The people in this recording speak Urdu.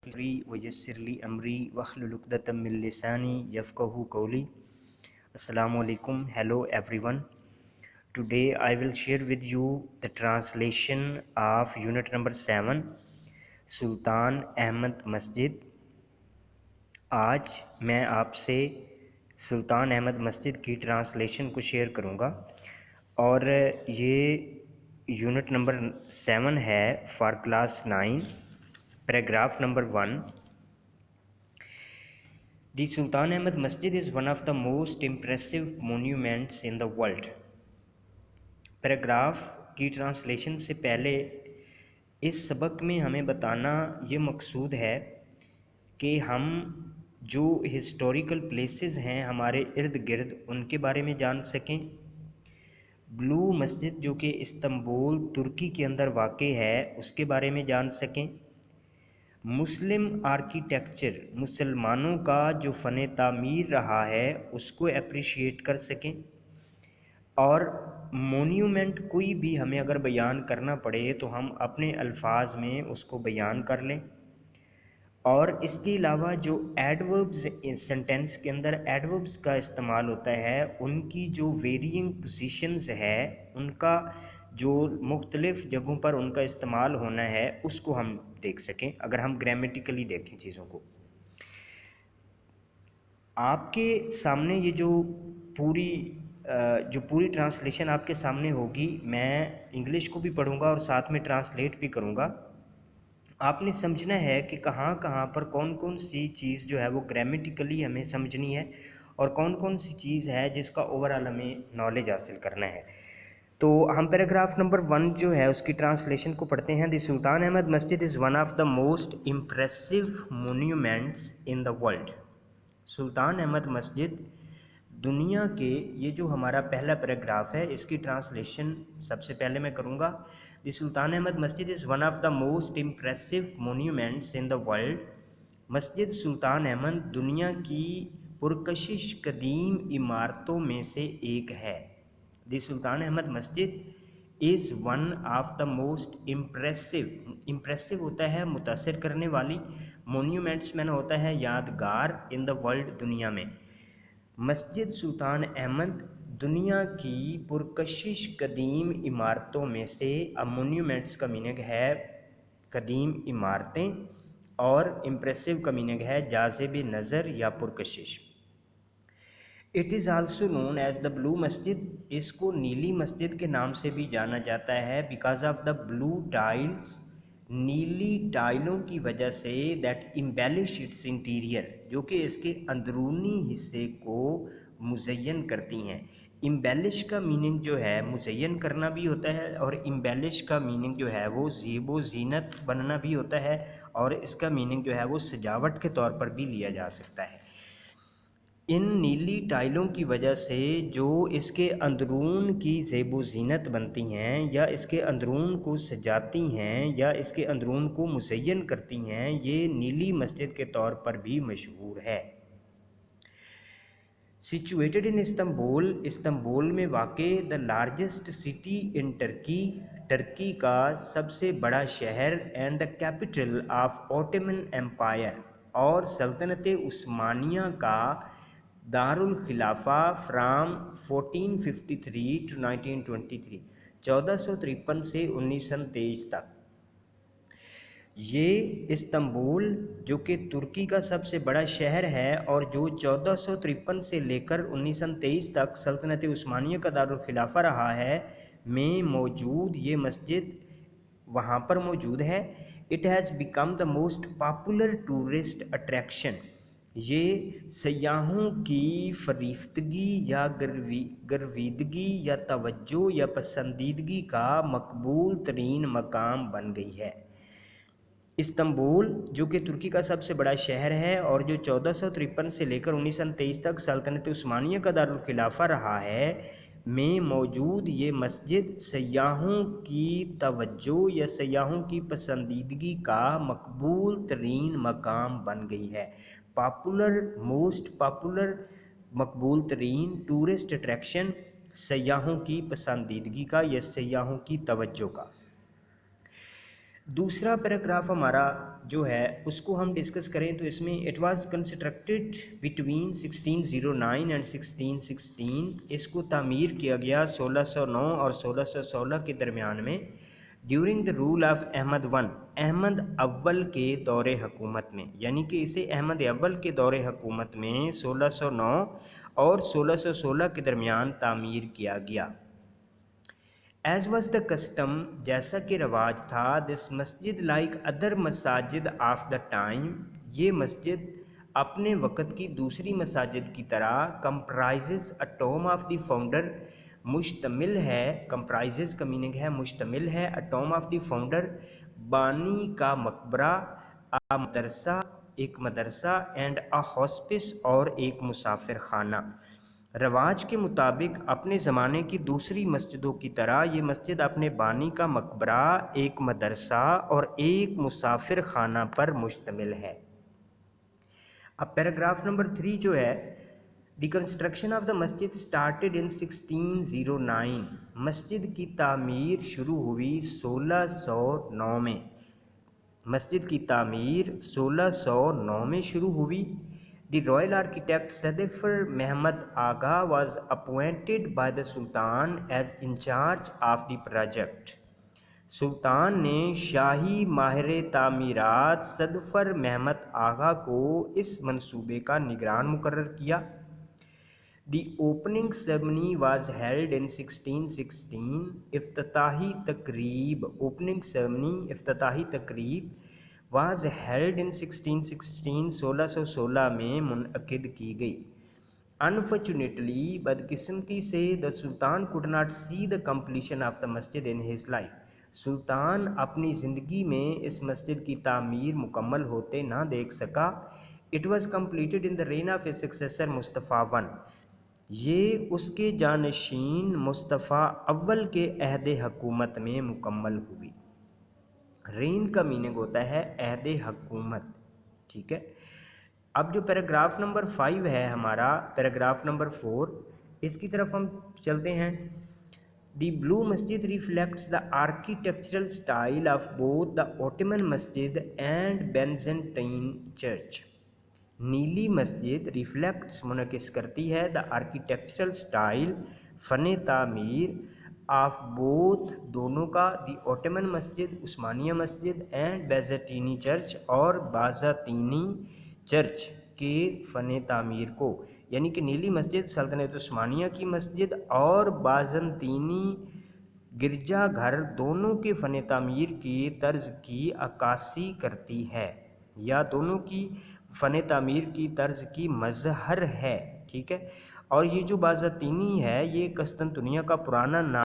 صدری ویسر لی امری واحلل عقدۃ من لسانی یفقہوا قولی۔ السلام علیکم. Hello everyone. Today I will share with you the translation of unit number 7 Sultan Ahmed مسجد. آج میں آپ سے سلطان احمد مسجد کی ٹرانسلیشن کو شیئر کروں گا، اور یہ یونٹ نمبر 7 ہے for class 9. Paragraph number 1. The Sultan Ahmed masjid is one of the most impressive monuments in the world. Paragraph کی ٹرانسلیشن سے پہلے اس سبق میں ہمیں بتانا یہ مقصود ہے کہ ہم جو ہسٹوریکل پلیسز ہیں ہمارے ارد گرد ان کے بارے میں جان سکیں. بلو مسجد جو کہ استنبول ترکی کے اندر واقع ہے اس کے بارے میں جان سکیں. مسلم آرکیٹیکچر، مسلمانوں کا جو فن تعمیر رہا ہے اس کو اپریشیٹ کر سکیں. اور مونیومنٹ کوئی بھی ہمیں اگر بیان کرنا پڑے تو ہم اپنے الفاظ میں اس کو بیان کر لیں. اور اس کے علاوہ جو ایڈوربز سینٹینس کے اندر ایڈوربز کا استعمال ہوتا ہے ان کی جو ویرینگ پوزیشنز ہے ان کا جو مختلف جگہوں پر ان کا استعمال ہونا ہے اس کو ہم دیکھ سکیں اگر ہم گرامیٹیکلی دیکھیں چیزوں کو. آپ کے سامنے یہ جو پوری ٹرانسلیشن آپ کے سامنے ہوگی، میں انگلش کو بھی پڑھوں گا اور ساتھ میں ٹرانسلیٹ بھی کروں گا. آپ نے سمجھنا ہے کہ کہاں کہاں پر کون کون سی چیز جو ہے وہ گرامیٹیکلی ہمیں سمجھنی ہے اور کون کون سی چیز ہے جس کا اوورآل ہمیں نالج حاصل کرنا ہے. تو ہم پیراگراف نمبر 1 جو ہے اس کی ٹرانسلیشن کو پڑھتے ہیں. دی Sultan Ahmed masjid is one of the most impressive monuments in the world. Sultan Ahmed مسجد دنیا کے، یہ جو ہمارا پہلا پیراگراف ہے اس کی ٹرانسلیشن سب سے پہلے میں کروں گا. دی Sultan Ahmed masjid is one of the most impressive monuments in the world. مسجد سلطان احمد دنیا کی پرکشش قدیم عمارتوں میں سے ایک ہے. دی Sultan Ahmed masjid is one of the most impressive ہوتا ہے متاثر کرنے والی، مونیومنٹس میں ہوتا ہے یادگار، ان دا ورلڈ دنیا میں. مسجد سلطان احمد دنیا کی پرکشش قدیم عمارتوں میں سے، اب مونیومنٹس کا میننگ ہے قدیم عمارتیں اور امپریسو کا میننگ ہے جاذب نظر یا پرکشش. It is also known as the blue masjid. اس کو نیلی مسجد کے نام سے بھی جانا جاتا ہے because of the blue tiles, نیلی ٹائلوں کی وجہ سے، دیٹ امبیلش اٹس انٹیریئر، جو کہ اس کے اندرونی حصے کو مزین کرتی ہیں. امبیلش کا میننگ جو ہے مزین کرنا بھی ہوتا ہے، اور امبیلش کا میننگ جو ہے وہ زیب و زینت بننا بھی ہوتا ہے، اور اس کا میننگ جو ہے وہ سجاوٹ کے طور پر بھی لیا جا سکتا ہے. ان نیلی ٹائلوں کی وجہ سے جو اس کے اندرون کی زیب و زینت بنتی ہیں یا اس کے اندرون کو سجاتی ہیں یا اس کے اندرون کو مزین کرتی ہیں، یہ نیلی مسجد کے طور پر بھی مشہور ہے. سچویٹڈ ان استنبول، استنبول میں واقع، the largest city in Turkey, Turkey کا سب سے بڑا شہر، and the capital of Ottoman Empire, اور سلطنت عثمانیہ کا دارالخلافہ فرام 1453 ٹو 1923، 1453 سے 1923 تک. یہ استنبول جو کہ ترکی کا سب سے بڑا شہر ہے اور جو 1453 سے لے کر 1923 تک سلطنت عثمانیہ کا دارالخلافہ رہا ہے، میں موجود یہ مسجد وہاں پر موجود ہے. It has become the most popular tourist attraction. یہ سیاحوں کی فریفتگی یا گرویدگی یا توجہ یا پسندیدگی کا مقبول ترین مقام بن گئی ہے. استنبول جو کہ ترکی کا سب سے بڑا شہر ہے اور جو 1453 سے لے کر 1923 تک سلطنت عثمانیہ کا دارالخلافہ رہا ہے، میں موجود یہ مسجد سیاحوں کی توجہ یا سیاحوں کی پسندیدگی کا مقبول ترین مقام بن گئی ہے. پاپولر، موسٹ پاپولر، مقبول ترین، ٹورسٹ اٹریکشن، سیاحوں کی پسندیدگی کا یا سیاحوں کی توجہ کا. دوسرا پیراگراف ہمارا جو ہے اس کو ہم ڈسکس کریں تو اس میں it was constructed between 1609 and 1616، اس کو تعمیر کیا گیا 1609 اور 1616 کے درمیان میں، during the rule of Ahmed Ahmed اول کے دور حکومت میں، یعنی کہ اسے احمد اول کے دور حکومت میں 1609 اور 1616 کے درمیان تعمیر کیا گیا۔ ایز واز دا کسٹم، جیسا کہ رواج تھا، دس مسجد لائک ادر مساجد آف دا ٹائم، یہ مسجد اپنے وقت کی دوسری مساجد کی طرح کمپرائزز اے ٹوم آف دی فاؤنڈر، مشتمل ہے، کمپرائزز کا میننگ ہے مشتمل ہے، اے ٹوم آف دی فاؤنڈر، بانی کا مقبرہ، اے مدرسہ، ایک مدرسہ، اینڈ اے ہاسپس، اور ایک مسافر خانہ۔ رواج کے مطابق اپنے زمانے کی دوسری مسجدوں کی طرح یہ مسجد اپنے بانی کا مقبرہ، ایک مدرسہ اور ایک مسافر خانہ پر مشتمل ہے۔ اب پیراگراف نمبر 3 جو ہے، the construction of the Masjid started in 1609، مسجد کی تعمیر شروع ہوئی 1609 میں، مسجد کی تعمیر 1609 میں شروع ہوئی۔ The royal architect Sedefkar Muhammad Agha was appointed by the Sultan as incharge of the project, سلطان نے شاہی ماہر تعمیرات صدفر محمد آغا کو اس منصوبے کا نگران مقرر کیا۔ The opening ceremony was held in 1616، افتتاحی تقریب، اوپننگ سیرمنی افتتاحی تقریب واز ہیلڈ ان 1616، 1616 میں منعقد کی گئی۔ انفارچونیٹلی، بدقسمتی سے، دا سلطان could not see the completion of the masjid in his life، سلطان اپنی زندگی میں اس مسجد کی تعمیر مکمل ہوتے نہ دیکھ سکا۔ It was completed in the reign of his successor Mustafa I، یہ اس کے جانشین مصطفیٰ اول کے عہد حکومت میں مکمل ہوئی۔ رین کا میننگ ہوتا ہے عہد حکومت، ٹھیک ہے۔ اب جو پیراگراف نمبر 5 ہے ہمارا، پیراگراف نمبر 4، اس کی طرف ہم چلتے ہیں۔ دی بلو مسجد reflects the architectural style of both the autumn Masjid and بینزنٹین church, نیلی مسجد ریفلیکٹس منعکس کرتی ہے، دا آرکیٹیکچرل سٹائل فن تعمیر، آف بوتھ دونوں کا، دی autumn Masjid Osmania Masjid, and بیزنٹینی church اور بازنطینی چرچ کے فن تعمیر کو، یعنی کہ نیلی مسجد سلطنت عثمانیہ کی مسجد اور بازنطینی گرجا گھر دونوں کے فن تعمیر کی طرز کی عکاسی کرتی ہے، یا دونوں کی فن تعمیر کی طرز کی مظہر ہے، ٹھیک ہے۔ اور یہ جو بازنطینی ہے، یہ قسطنطنیہ کا پرانا نام